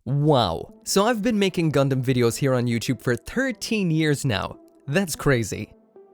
Wow, so I've been making Gundam videos here on YouTube for 13 years now. That's crazy.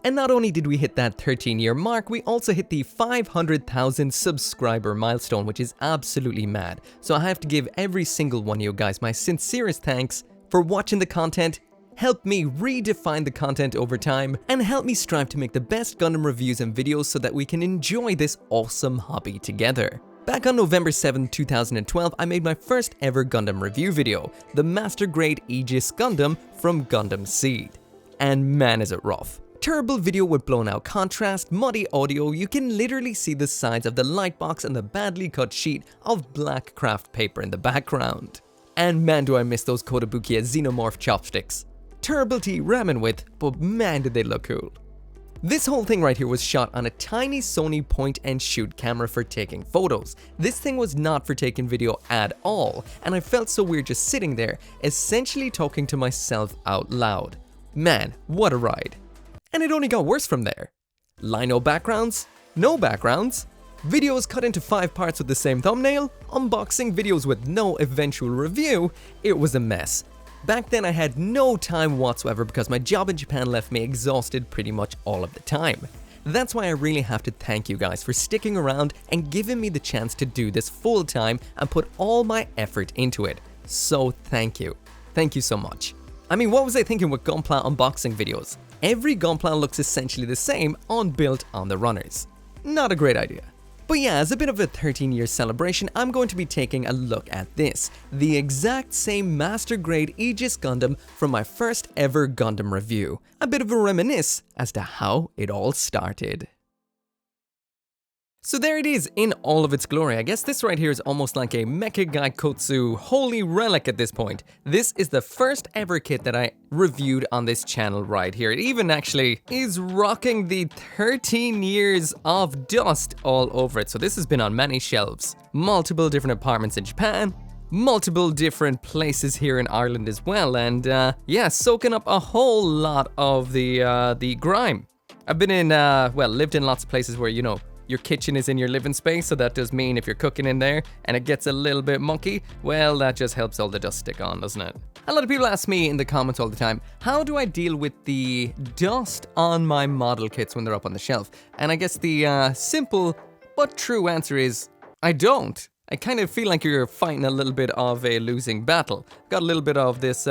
And not only did we hit that 13-year mark, we also hit the 500,000 subscriber milestone, which is absolutely mad. So I have to give every single one of you guys my sincerest thanks for watching the content, help me redefine the content over time, and help me strive to make the best Gundam reviews and videos so that we can enjoy this awesome hobby together. Back on November 7, 2012, I made my first ever Gundam review video, the Master Grade Aegis Gundam from Gundam Seed. And man is it rough. Terrible video with blown out contrast, muddy audio, you can literally see the sides of the light box and the badly cut sheet of black craft paper in the background. And man do I miss those Kotobukiya xenomorph chopsticks. Terrible to eat ramen with, but man did they look cool. This whole thing right here was shot on a tiny Sony point-and-shoot camera for taking photos. This thing was not for taking video at all, and I felt so weird just sitting there, essentially talking to myself out loud. Man, what a ride. And it only got worse from there. Lino backgrounds? No backgrounds? Videos cut into 5 parts with the same thumbnail? Unboxing videos with no eventual review? It was a mess. Back then I had no time whatsoever because my job in Japan left me exhausted pretty much all of the time. That's why I really have to thank you guys for sticking around and giving me the chance to do this full time and put all my effort into it. So thank you. Thank you so much. I mean, what was I thinking with gunpla unboxing videos? Every gunpla looks essentially the same unbuilt on the runners. Not a great idea. But yeah, as a bit of a 13-year celebration, I'm going to be taking a look at this, the exact same Master Grade Aegis Gundam from my first ever Gundam review. A bit of a reminisce as to how it all started. So there it is in all of its glory. I guess this right here is almost like a Mecha Gaikotsu holy relic at this point. This is the first ever kit that I reviewed on this channel right here. It even actually is rocking the 13 years of dust all over it. So this has been on many shelves. Multiple different apartments in Japan. Multiple different places here in Ireland as well. And yeah, soaking up a whole lot of the grime. I've been in, lived in lots of places where, you know, your kitchen is in your living space, so that does mean if you're cooking in there and it gets a little bit mucky, well, that just helps all the dust stick on, doesn't it? A lot of people ask me in the comments all the time, how do I deal with the dust on my model kits when they're up on the shelf? And I guess the simple but true answer is, I don't. I kind of feel like you're fighting a little bit of a losing battle. Got a little bit of this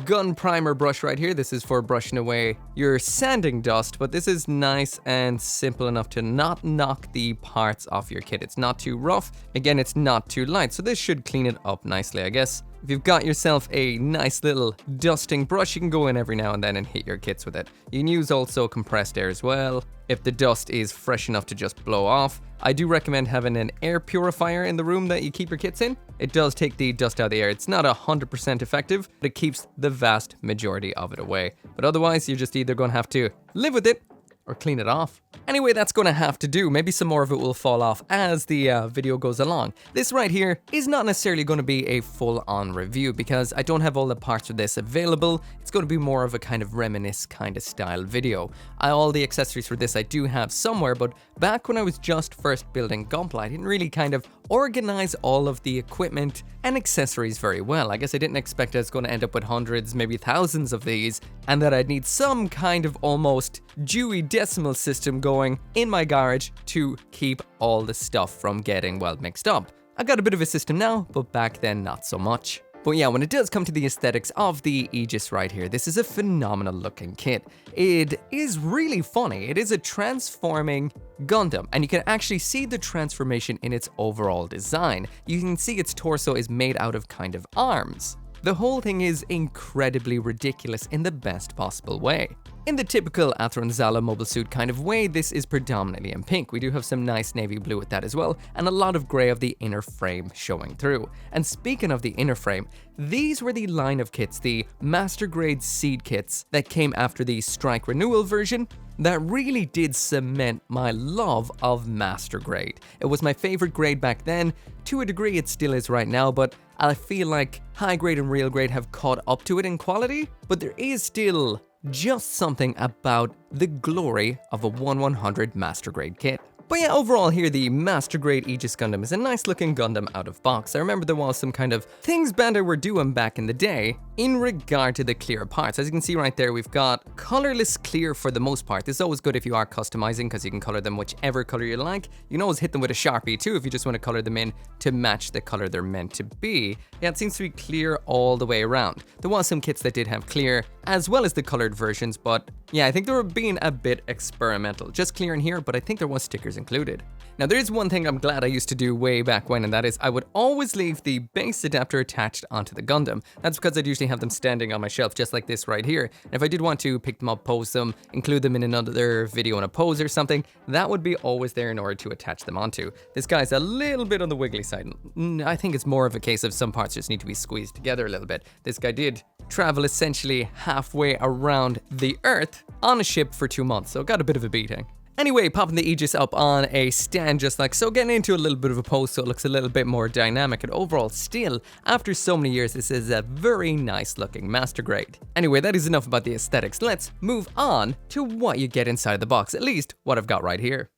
gun primer brush right here. This is for brushing away your sanding dust, but this is nice and simple enough to not knock the parts off your kit. It's not too rough. Again, it's not too light, so this should clean it up nicely, I guess. If you've got yourself a nice little dusting brush, you can go in every now and then and hit your kits with it. You can use also compressed air as well, if the dust is fresh enough to just blow off. I do recommend having an air purifier in the room that you keep your kits in. It does take the dust out of the air. It's not 100% effective, but it keeps the vast majority of it away. But otherwise, you're just either going to have to live with it or clean it off. Anyway, that's going to have to do. Maybe some more of it will fall off as the video goes along. This right here is not necessarily going to be a full-on review because I don't have all the parts for this available. It's going to be more of a kind of reminisce kind of style video. All the accessories for this I do have somewhere, but back when I was just first building gunpla, I didn't really kind of organize all of the equipment and accessories very well. I guess I didn't expect I was going to end up with hundreds, maybe thousands of these, and that I'd need some kind of almost Dewey Decimal System going in my garage to keep all the stuff from getting, well, mixed up. I got a bit of a system now, but back then not so much. But yeah, when it does come to the aesthetics of the Aegis right here, this is a phenomenal looking kit. It is really funny. It is a transforming Gundam, and you can actually see the transformation in its overall design. You can see its torso is made out of kind of arms. The whole thing is incredibly ridiculous in the best possible way. In the typical Atheron Zala mobile suit kind of way, this is predominantly in pink. We do have some nice navy blue with that as well, and a lot of grey of the inner frame showing through. And speaking of the inner frame, these were the line of kits, the Master Grade Seed kits that came after the Strike Renewal version, that really did cement my love of Master Grade. It was my favorite grade back then. To a degree it still is right now, but I feel like high grade and real grade have caught up to it in quality, but there is still just something about the glory of a 1/100 Master Grade kit. But yeah, overall here, the Master Grade Aegis Gundam is a nice looking Gundam out of box. I remember there was some kind of things Bandai were doing back in the day in regard to the clear parts. As you can see right there, we've got colorless clear for the most part. This is always good if you are customizing because you can color them whichever color you like. You can always hit them with a Sharpie too if you just want to color them in to match the color they're meant to be. Yeah, it seems to be clear all the way around. There was some kits that did have clear as well as the colored versions, but yeah, I think they were being a bit experimental. Just clear in here, but I think there was stickers included. Now there is one thing I'm glad I used to do way back when, and that is I would always leave the base adapter attached onto the Gundam. That's because I'd usually have them standing on my shelf just like this right here. And if I did want to pick them up, pose them, include them in another video in a pose or something, that would be always there in order to attach them onto. This guy's a little bit on the wiggly side. I think it's more of a case of some parts just need to be squeezed together a little bit. This guy did travel essentially halfway around the Earth on a ship for 2 months, so got a bit of a beating. Anyway, popping the Aegis up on a stand just like so, getting into a little bit of a pose so it looks a little bit more dynamic, and overall still, after so many years, this is a very nice looking Master Grade. Anyway, that is enough about the aesthetics. Let's move on to what you get inside the box, at least what I've got right here.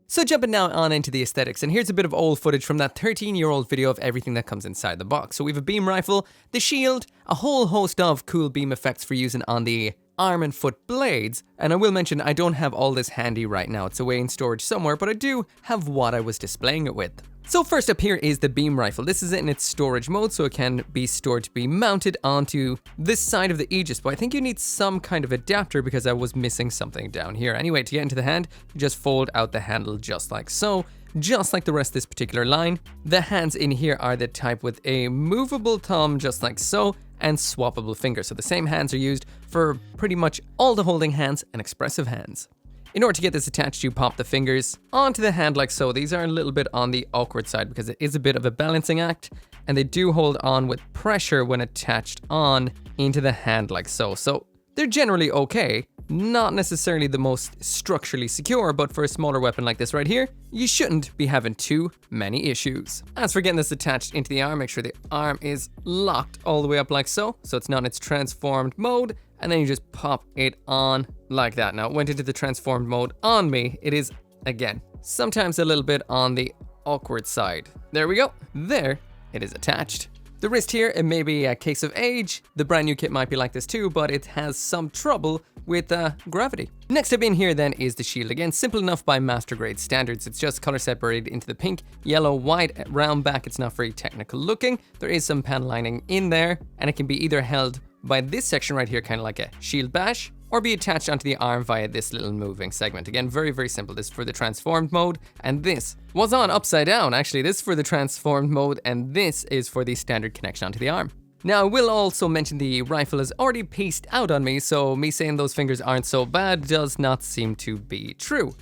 So jumping now on into the aesthetics, and here's a bit of old footage from that 13-year-old video of everything that comes inside the box. So we have a beam rifle, the shield, a whole host of cool beam effects for using on the arm and foot blades, and I will mention I don't have all this handy right now, it's away in storage somewhere, but I do have what I was displaying it with. So first up here is the beam rifle. This is in its storage mode, so it can be stored to be mounted onto this side of the Aegis, but I think you need some kind of adapter because I was missing something down here. Anyway, to get into the hand, you just fold out the handle just like so. Just like the rest of this particular line, the hands in here are the type with a movable thumb just like so, and swappable fingers. So the same hands are used for pretty much all the holding hands and expressive hands. In order to get this attached, you pop the fingers onto the hand like so. These are a little bit on the awkward side because it is a bit of a balancing act, and they do hold on with pressure when attached on into the hand like so. So they're generally okay. Not necessarily the most structurally secure, but for a smaller weapon like this right here, you shouldn't be having too many issues. As for getting this attached into the arm, make sure the arm is locked all the way up like so it's not in its transformed mode, and then you just pop it on like that. Now it went into the transformed mode on me. It is, again, sometimes a little bit on the awkward side. There we go. There it is attached. The wrist here, it may be a case of age. The brand new kit might be like this too, but it has some trouble with gravity. Next up in here then is the shield. Again, simple enough by Master Grade standards. It's just color separated into the pink, yellow, white, round back. It's not very technical looking. There is some panel lining in there, and it can be either held by this section right here, kind of like a shield bash, or be attached onto the arm via this little moving segment. Again, very, very simple. This is for the transformed mode, and this was on upside down. Actually, this is for the transformed mode, and this is for the standard connection onto the arm. Now, I will also mention the rifle is already pieced out on me, so me saying those fingers aren't so bad does not seem to be true.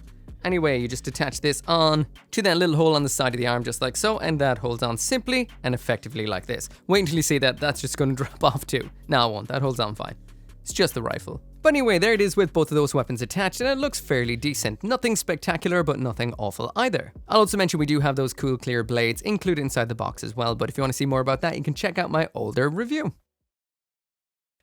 Anyway, you just attach this on to that little hole on the side of the arm just like so, and that holds on simply and effectively like this. Wait until you see that, that's just going to drop off too. No, it won't, that holds on fine. It's just the rifle. But anyway, there it is with both of those weapons attached, and it looks fairly decent. Nothing spectacular, but nothing awful either. I'll also mention we do have those cool clear blades included inside the box as well, but if you want to see more about that, you can check out my older review.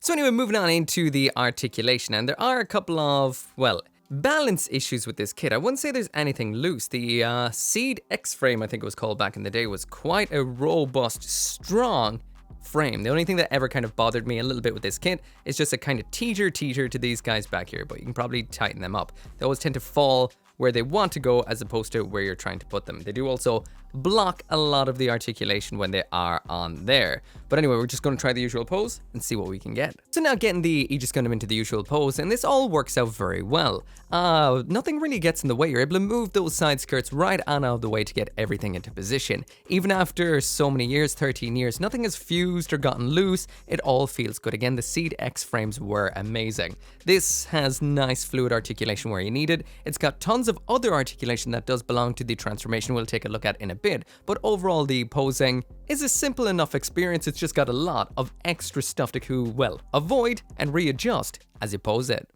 So anyway, moving on into the articulation, and there are a couple of, well, balance issues with this kit. I wouldn't say there's anything loose. The Seed X-frame, I think it was called back in the day, was quite a robust, strong frame. The only thing that ever kind of bothered me a little bit with this kit is just a kind of teeter to these guys back here, but you can probably tighten them up. They always tend to fall where they want to go as opposed to where you're trying to put them. They do also block a lot of the articulation when they are on there. But anyway, we're just going to try the usual pose and see what we can get. So now getting the Aegis Gundam into the usual pose, and this all works out very well. Nothing really gets in the way. You're able to move those side skirts right on out of the way to get everything into position. Even after so many years, 13 years, nothing has fused or gotten loose. It all feels good. Again, the Seed X frames were amazing. This has nice fluid articulation where you need it. It's got tons of other articulation that does belong to the transformation we'll take a look at in a bit, but overall the posing is a simple enough experience. It's just got a lot of extra stuff to, well, avoid and readjust as you pose it.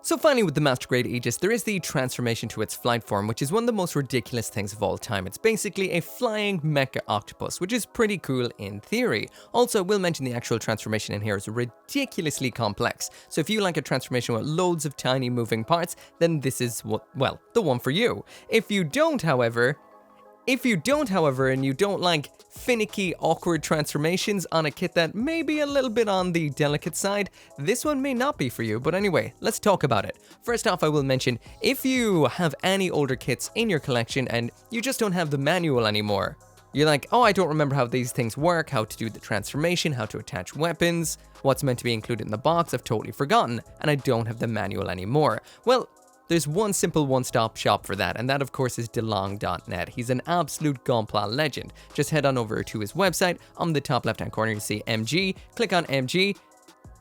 So finally, with the Master Grade Aegis, there is the transformation to its flight form, which is one of the most ridiculous things of all time. It's basically a flying mecha octopus, which is pretty cool in theory. Also, I will mention the actual transformation in here is ridiculously complex. So if you like a transformation with loads of tiny moving parts, then this is the one for you. If you don't, however, and you don't like finicky, awkward transformations on a kit that may be a little bit on the delicate side, this one may not be for you. But anyway, let's talk about it. First off, I will mention, if you have any older kits in your collection and you just don't have the manual anymore, you're like, oh, I don't remember how these things work, how to do the transformation, how to attach weapons, what's meant to be included in the box, I've totally forgotten, and I don't have the manual anymore. Well, there's one simple one-stop shop for that, and that of course is DeLong.net. He's an absolute gunpla legend. Just head on over to his website. On the top left-hand corner, you see MG. Click on MG.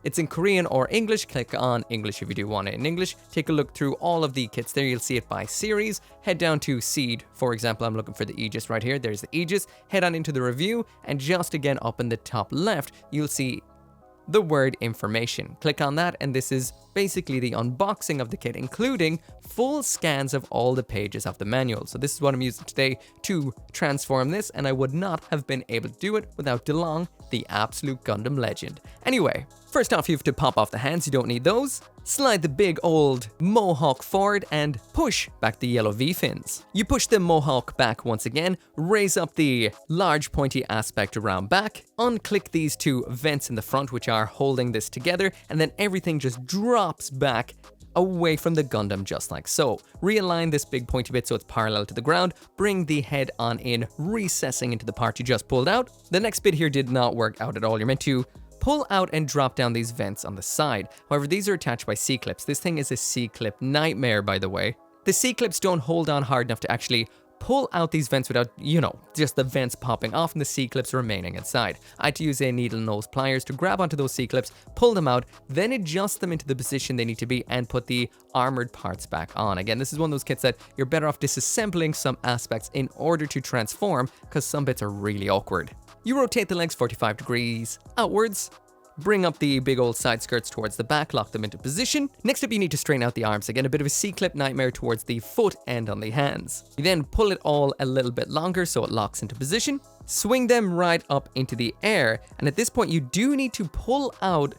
It's in Korean or English. Click on English if you do want it in English. Take a look through all of the kits there. You'll see it by series. Head down to Seed. For example, I'm looking for the Aegis right here. There's the Aegis. Head on into the review, and just again up in the top left, you'll see the word information. Click on that, and this is basically the unboxing of the kit, including full scans of all the pages of the manual. So this is what I'm using today to transform this, and I would not have been able to do it without DeLong, the absolute Gundam legend. Anyway, first off, you have to pop off the hands, you don't need those. Slide the big old mohawk forward and push back the yellow V-fins. You push the mohawk back once again, raise up the large pointy aspect around back, unclick these two vents in the front which are holding this together, and then everything just drops back away from the Gundam just like so. Realign this big pointy bit so it's parallel to the ground, bring the head on in, recessing into the part you just pulled out. The next bit here did not work out at all. You're meant to pull out and drop down these vents on the side. However, these are attached by C-clips. This thing is a C-clip nightmare, by the way. The C-clips don't hold on hard enough to actually pull out these vents without, just the vents popping off and the C-clips remaining inside. I had to use a needle nose pliers to grab onto those C-clips, pull them out, then adjust them into the position they need to be and put the armored parts back on. Again, this is one of those kits that you're better off disassembling some aspects in order to transform, because some bits are really awkward. You rotate the legs 45 degrees outwards, bring up the big old side skirts towards the back, lock them into position. Next up, you need to straighten out the arms. Again, a bit of a C-clip nightmare towards the foot end on the hands. You then pull it all a little bit longer so it locks into position. Swing them right up into the air. And at this point, you do need to pull out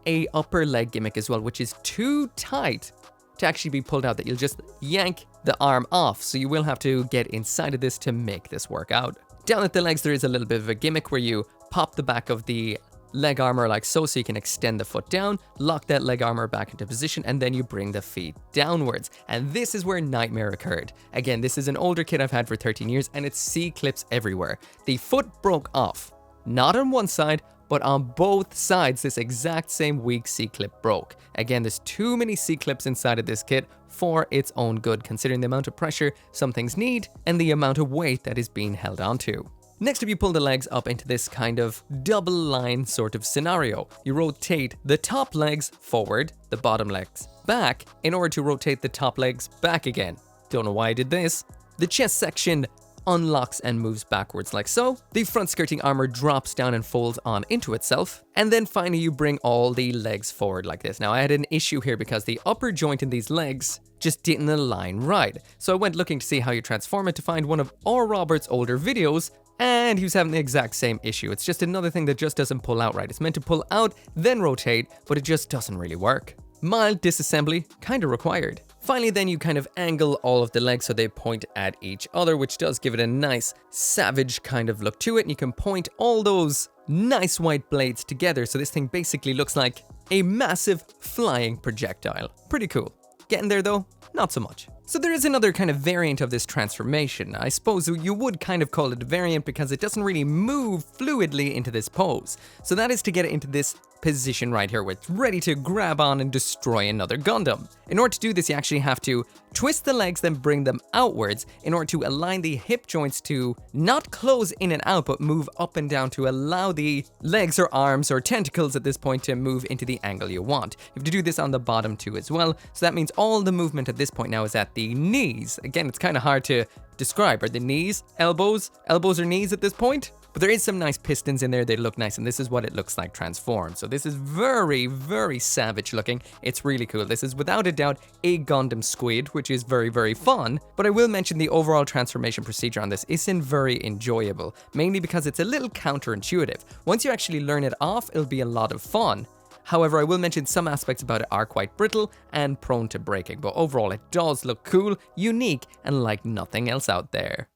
a upper leg gimmick as well, which is too tight to actually be pulled out, that you'll just yank the arm off. So you will have to get inside of this to make this work out. Down at the legs, there is a little bit of a gimmick where you pop the back of the leg armor like so you can extend the foot down, lock that leg armor back into position, and then you bring the feet downwards. And this is where nightmare occurred. Again, this is an older kit I've had for 13 years, and it's C-clips everywhere. The foot broke off, not on one side, but on both sides, this exact same weak C-clip broke. Again, there's too many C-clips inside of this kit for its own good, considering the amount of pressure some things need and the amount of weight that is being held onto. Next up, you pull the legs up into this kind of double line sort of scenario. You rotate the top legs forward, the bottom legs back, in order to rotate the top legs back again. Don't know why I did this. The chest section unlocks and moves backwards like so. The front skirting armor drops down and folds on into itself. And then finally, you bring all the legs forward like this. Now, I had an issue here because the upper joint in these legs just didn't align right. So I went looking to see how you transform it to find one of R. Robert's older videos, and he was having the exact same issue. It's just another thing that just doesn't pull out right. It's meant to pull out, then rotate, but it just doesn't really work. Mild disassembly, kind of required. Finally, then you kind of angle all of the legs so they point at each other, which does give it a nice savage kind of look to it. And you can point all those nice white blades together. So this thing basically looks like a massive flying projectile. Pretty cool. Getting there though, not so much. So there is another kind of variant of this transformation. I suppose you would kind of call it a variant because it doesn't really move fluidly into this pose. So that is to get it into this position right here where it's ready to grab on and destroy another Gundam. In order to do this, you actually have to twist the legs, then bring them outwards in order to align the hip joints to not close in and out, but move up and down to allow the legs or arms or tentacles at this point to move into the angle you want. You have to do this on the bottom too as well. So that means all the movement at this point now is at the knees. Again, it's kind of hard to describe. Are the knees elbows? Elbows or knees at this point? But there is some nice pistons in there, they look nice, and this is what it looks like transformed. So this is very, very savage looking. It's really cool. This is without a doubt a Gundam squid, which is very, very fun. But I will mention the overall transformation procedure on this isn't very enjoyable, mainly because it's a little counterintuitive. Once you actually learn it off, it'll be a lot of fun. However, I will mention some aspects about it are quite brittle and prone to breaking, but overall it does look cool, unique, and like nothing else out there.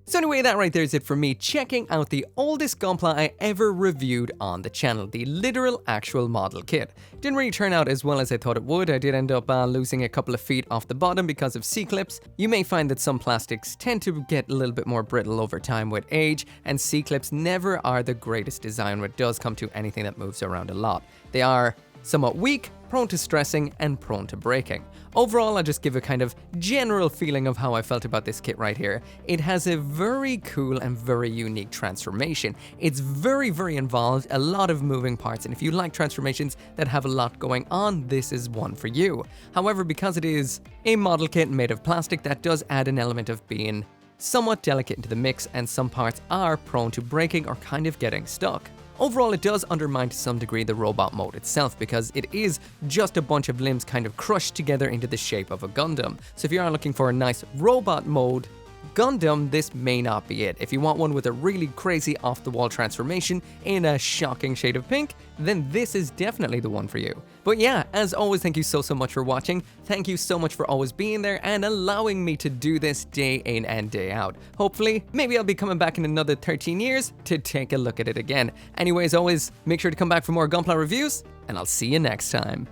So anyway, that right there is it for me checking out the oldest gunpla I ever reviewed on the channel, the literal actual model kit. Didn't really turn out as well as I thought it would. I did end up losing a couple of feet off the bottom because of C-clips. You may find that some plastics tend to get a little bit more brittle over time with age, and C-clips never are the greatest design when it does come to anything that moves around a lot. They are somewhat weak, prone to stressing, and prone to breaking. Overall, I'll just give a kind of general feeling of how I felt about this kit right here. It has a very cool and very unique transformation. It's very, very involved, a lot of moving parts, and if you like transformations that have a lot going on, this is one for you. However, because it is a model kit made of plastic, that does add an element of being somewhat delicate into the mix, and some parts are prone to breaking or kind of getting stuck. Overall, it does undermine to some degree the robot mode itself, because it is just a bunch of limbs kind of crushed together into the shape of a Gundam. So if you are looking for a nice robot mode Gundam, this may not be it. If you want one with a really crazy off-the-wall transformation in a shocking shade of pink, then this is definitely the one for you. But yeah, as always, thank you so much for watching. Thank you so much for always being there and allowing me to do this day in and day out. Hopefully, maybe I'll be coming back in another 13 years to take a look at it again. Anyways, always make sure to come back for more Gunpla reviews, and I'll see you next time.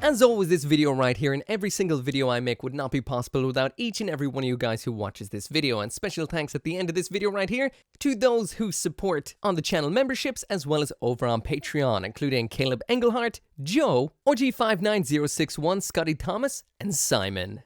As always, this video right here and every single video I make would not be possible without each and every one of you guys who watches this video, and special thanks at the end of this video right here to those who support on the channel memberships as well as over on Patreon, including Caleb Engelhart, Joe, OG59061, Scotty Thomas, and Simon.